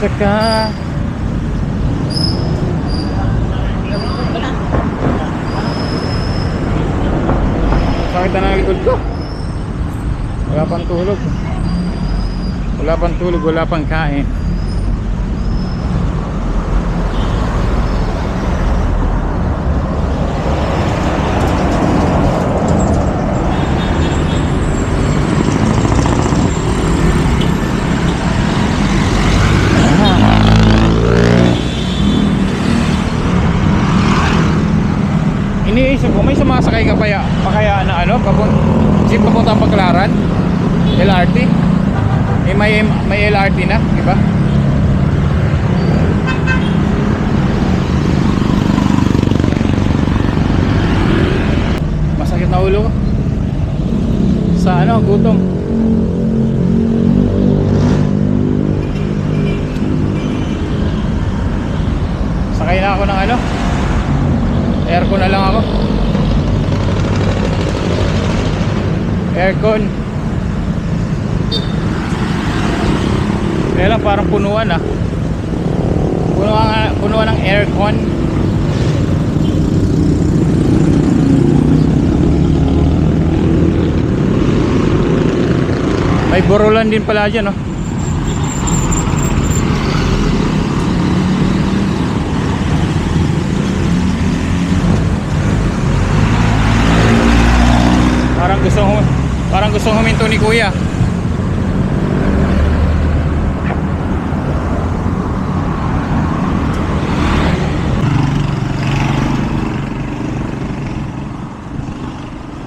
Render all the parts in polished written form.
Tsaka sakit na ng likod ko. Wala pang tulog. Wala pang tulog, wala pang kain. Iniisip ko, may sumasakay ka pa kaya na ano, jeep papuntang Baclaran, LRT. May LRT na, di ba? Masakit na ulo ko. Sa ano, gutom. Sakay na ako ng ano, aircon na lang ako. Aircon. Kaya lang parang punuan ah. Punuan ng aircon. May burulan din pala dyan oh. Parang gustong huminto ni Kuya.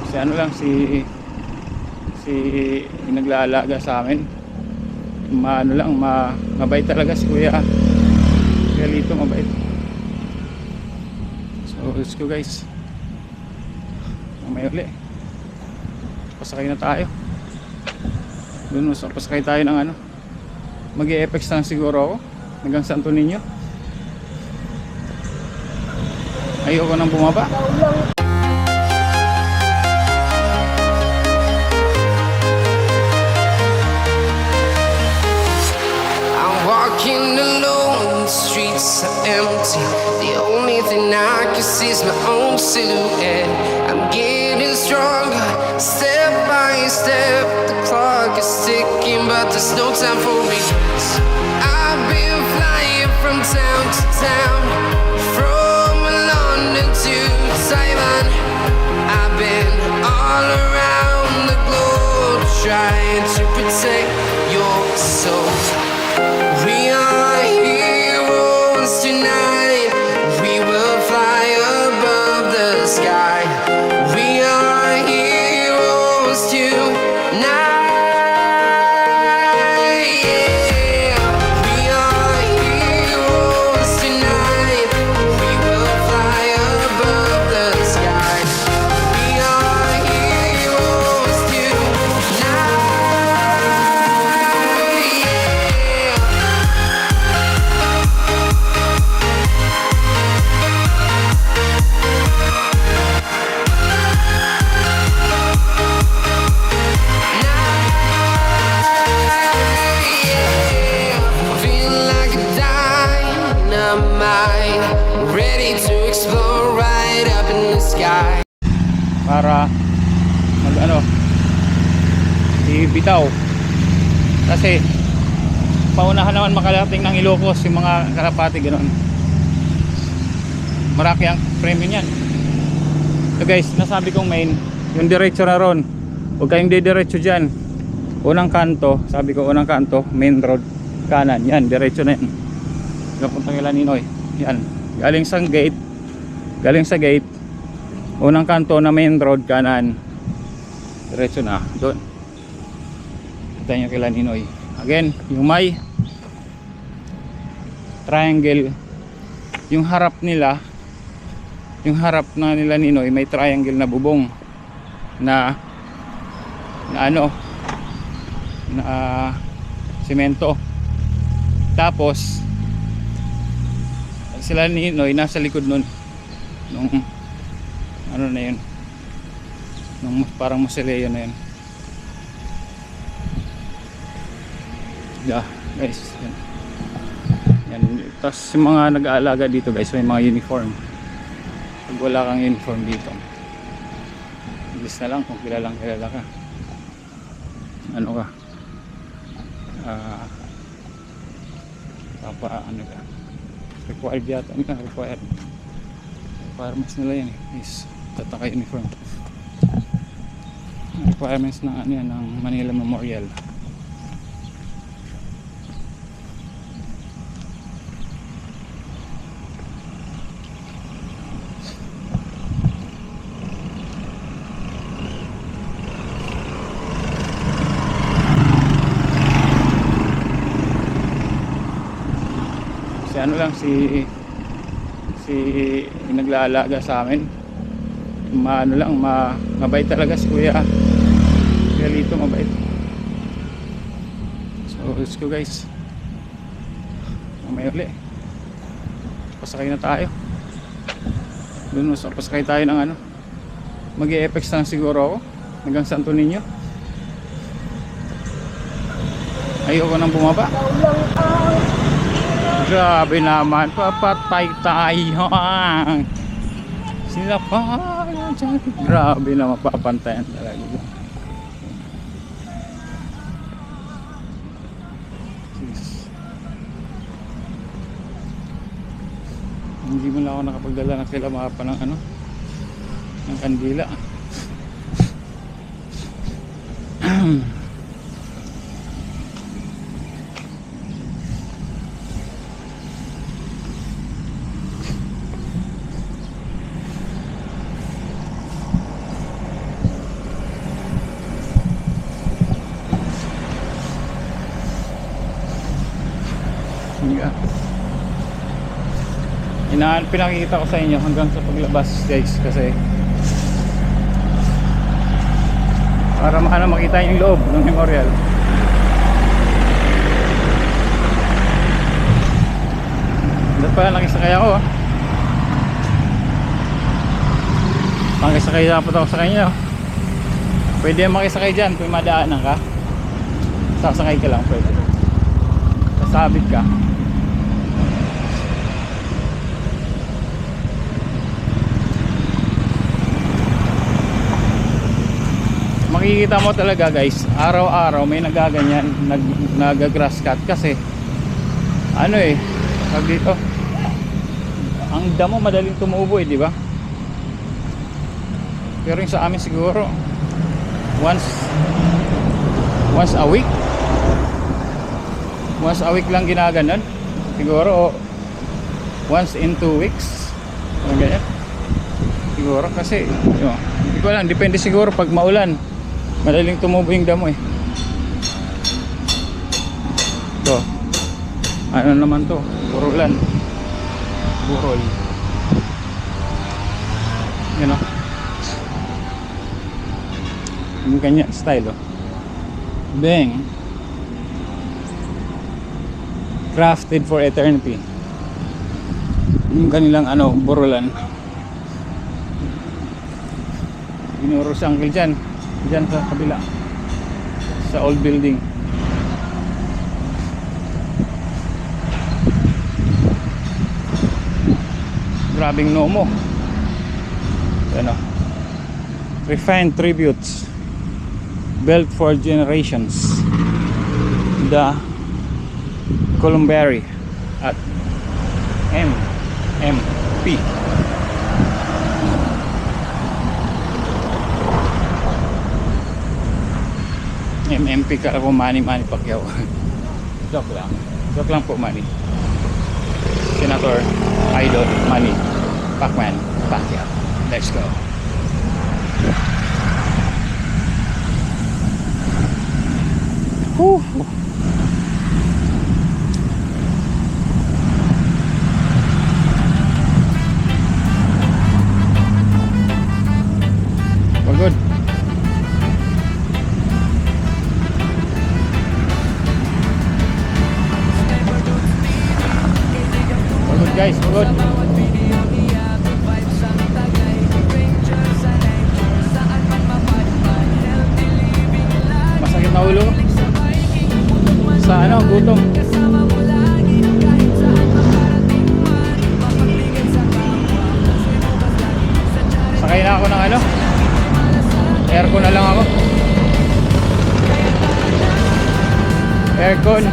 Si ano lang si naglaalaga sa amin. Mabait talaga si Kuya. Kaya Lito mabait. So let's go guys. Mamaya uli. Pasakay na tayo. Doon pasakay tayo ng ano. Mag-e-FX lang siguro ako hanggang Santo Niño. Ayoko nang bumaba. I'm walking alone, the streets are empty. The only thing I can see is my own silhouette. I'm getting stronger, step by step. The clock is ticking, but there's no time for me. I've been flying from town to town, from London to Taiwan. I've been all around the globe, trying to protect your soul. We are heroes tonight. We will fly above the sky. We are heroes tonight. Yeah. We are heroes tonight. We will fly above the sky. We are heroes tonight. Yeah. Feel like a dynamite, ready to explode right up in the sky. Para mag ano ibitaw kasi paunahan naman makarating ng Ilocos yung mga Kalapati ganoon. Maraki ang premium yan. So guys, nasabi kong main yung diretso na ron, huwag kayong didiretso dyan. Unang kanto, sabi ko unang kanto, main road kanan, yan diretso na yan papuntang kila Ninoy. Yan, galing sa gate, unang kanto na main road kanan, diretso na doon. Kita nyo kila Ninoy. Again, yung may triangle, yung harap nila, yung harap na nila Ninoy, may triangle na bubong na ano, na semento. Tapos sila Ninoy nasa likod nun nung ano na yun, nung parang mausoleo na yun. Yeah, guys, yan. Yan. Tapos yung mga nag-aalaga dito guys, may mga uniform. Pag wala kang uniform dito, ilis na lang kung kilalang kilala ka. Ano ka? Ano ka? Required yata. Requirements nila yan is tataka uniform. Requirements ng ano yan, ng Manila Memorial. Ano lang si naglaalaga sa amin, mabait talaga si Kuya Lito, mabait. So let's go guys, mamaya uli pasakay na tayo dun. So pasakay tayo ng ano, mag-e-FX lang siguro ako hanggang Santo Niño. Ayoko nang bumaba. Grabe naman, papatay tayo. Sila pa dyan. Grabe na, mapapantayan talaga. Jeez. Hindi mo lang ako nakapagdala ng sila mapa ng ano, ng kandila. Pinakikita ko sa inyo hanggang sa paglabas guys, kasi para makita yung loob ng memorial. Dapat pala nakisakay ako. Makisakay dapat ako sa kanya. Pwede makisakay dyan kung madaanan ka, sasakay ka lang, pwede. Sasabit ka. Makikita mo talaga guys, araw-araw may nagaganyan, nag-grass cut, kasi ano pag dito ang damo madaling tumubo di ba? Pero yung sa amin siguro once a week lang ginaganon siguro, once in 2 weeks ganyan siguro, kasi hindi ko lang, depende siguro pag maulan madaling tumubo yung damo to. Ano naman to, burol yun yung kanya style bang, crafted for eternity, yung kanilang burolan. Binuro si uncle dyan sa kabila, sa old building. Grabing nomo. Refined tributes built for generations. The Columbary at MMP. MMP ka po, Manny Pacquiao. Joke lang po, Manny. Senator Idol Manny Pacquiao. Let's go. Whew. Pagod. Guys, pagod. Masakit na ulo sa gutom. ako ng ano, aircon na lang ako. Aircon.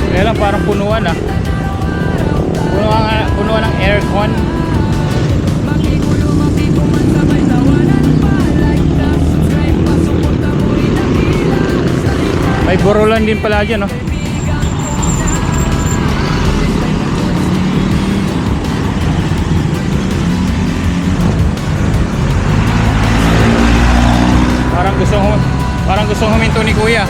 Kaya lang parang punuan ah. Punuan ng aircon. May burulan din pala dyan, no? Parang gustong huminto ni Kuya.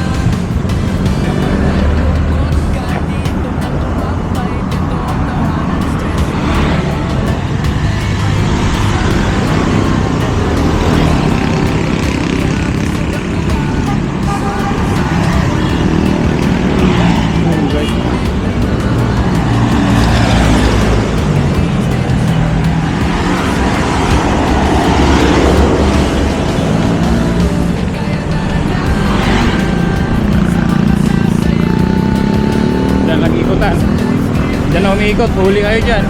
Diyan na umiikot, huli kayo dyan.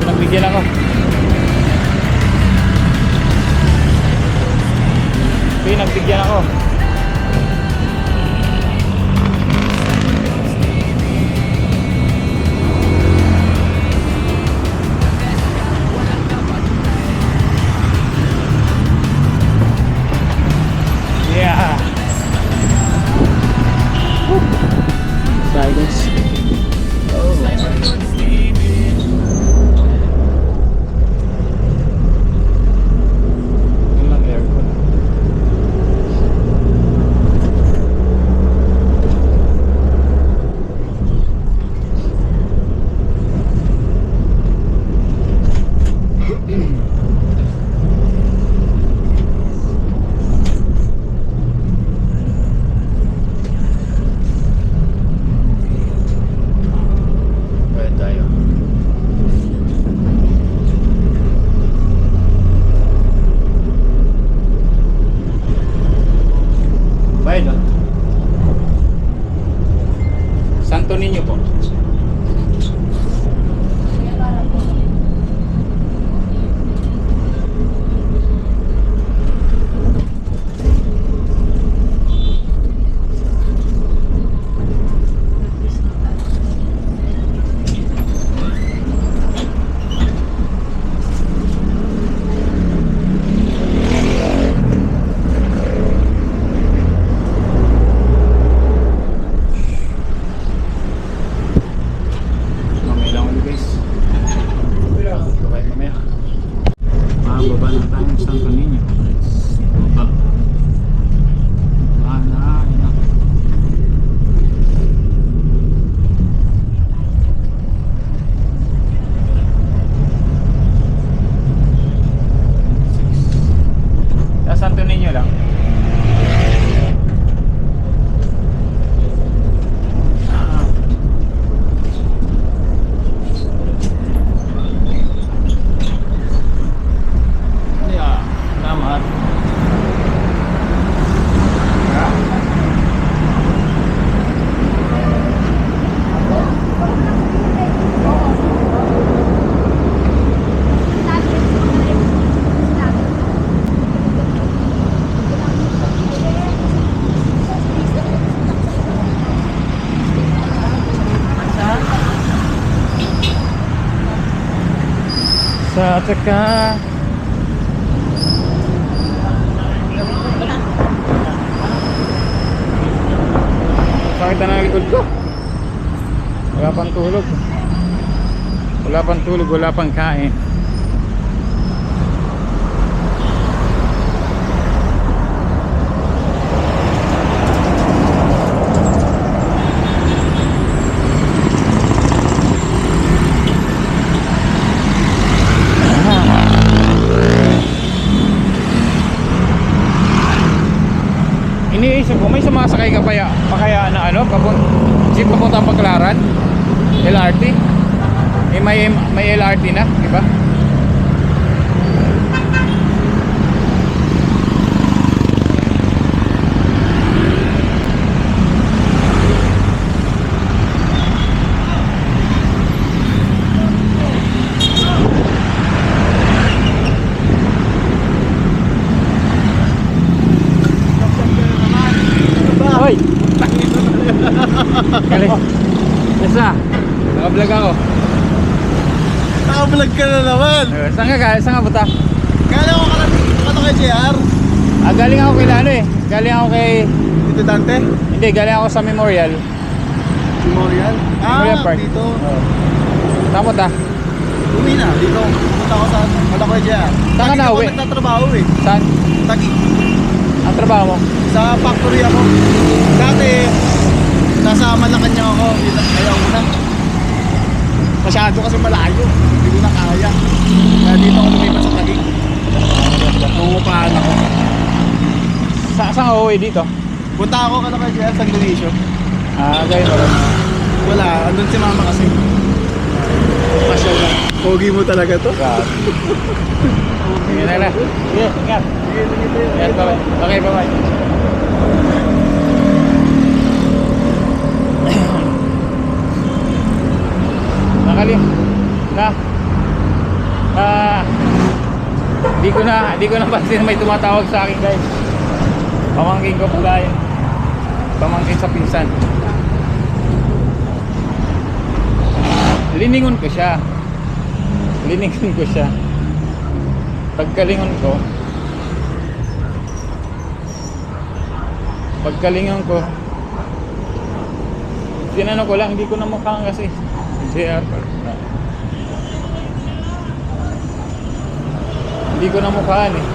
Pinagbigyan ako. Pinagbigyan ako. Santo Niño po. Santo Niño lang. Yeah, salamat. Sa tsaka sakit na ng likod ko. Wala pang tulog. Wala pang tulog, wala pang kain. Iniisip ko, may sumasakay ka pa kaya na ano, jeep papuntang Baclaran, LRT. May LRT na, di ba? Galing. Isa. Naka-vlog ako. Naka-vlog ka na naman. Saan ka punta? Kala ko ka kay JR. Galing ako kay ano eh. Galing ako kay... Dito Dante? Hindi, galing ako sa Memorial. Memorial? Memorial Park. Dito. Oo. Saan punta? Uwi na. Dito. Punta ako sa wala ko kay JR. Saan ka na uwi? Ako nagtatrabaho eh. Saan? Taguig. Ang trabaho mo? Sa factory ako. Dati, nasa Malacanang ako. Ayaw ko na. Masyado kasi malayo. Hindi ko na kaya. Kaya dito ako lumipat sa Taguig. Nangungupahan ako. Saan ka uwi dito? Punta ako kala kay JR sa Indonesia. Gayun pa rin. Wala, andun si mama kasi. Pasyal lang. Pogi mo talaga to. God. Sige na. Sige, ingat. Ingat, bye-bye. Okay, bye-bye. Nakalim. Di ko na pansin may tumatawag sa akin, guys. Pamangkin ko pala yun. Pamangkin sa pinsan. Liningon ko siya. Pagkalingon ko, tinanong ko lang, hindi ko na mukhang kasi JR. Hindi ko na mukhaan eh.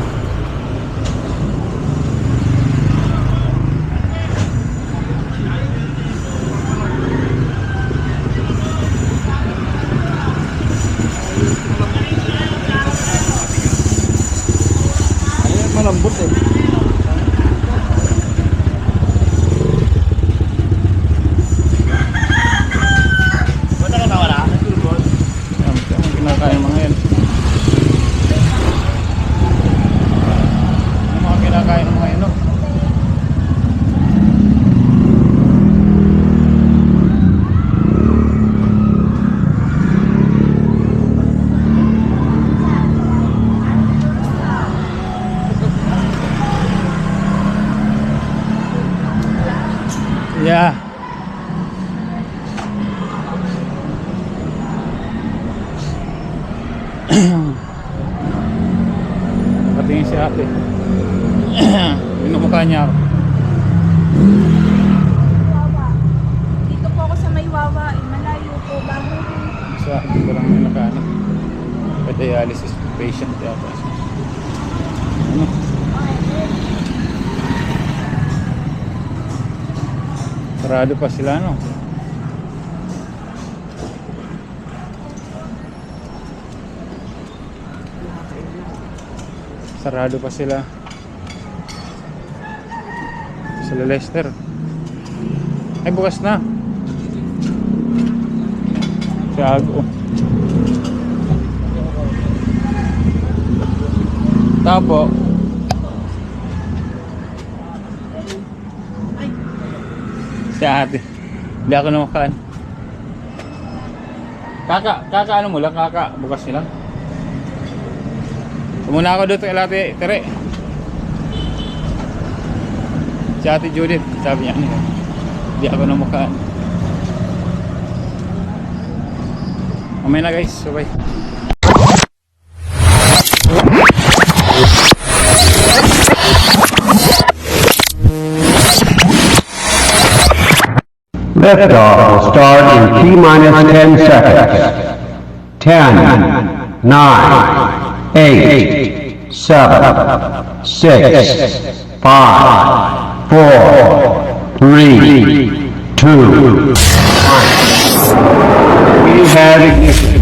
Malambot eh. Ba't ka nawala? Nagtulbol? Ang kinakain mga yan. Ang mga kinakain ng mga yan, no? Yeah. Patingin si ate. Minumukha niya ako. Dito po ako sa Maywawa, malayo po, bago. Sa akin ko lang may nakaano. Pa-dialysis patient yata. Ano? Sarado pa sila, no? Sarado pa sila sa Leicester. Ay, bukas na. Siyago. Tapo. Si ate. Hindi ako na makaan. Kaka ano mo lang? Kaka bukas nilang. Muna ako doon kay ate Tere. Si ate Judith. Sabi niya ano. Hindi ako na makaan. Mamaya na guys. Bye. Liftoff will start in T-minus 10 seconds. 10, 9, 8, 7, 6, 5, 4, 3, 2, 1. We have ignition.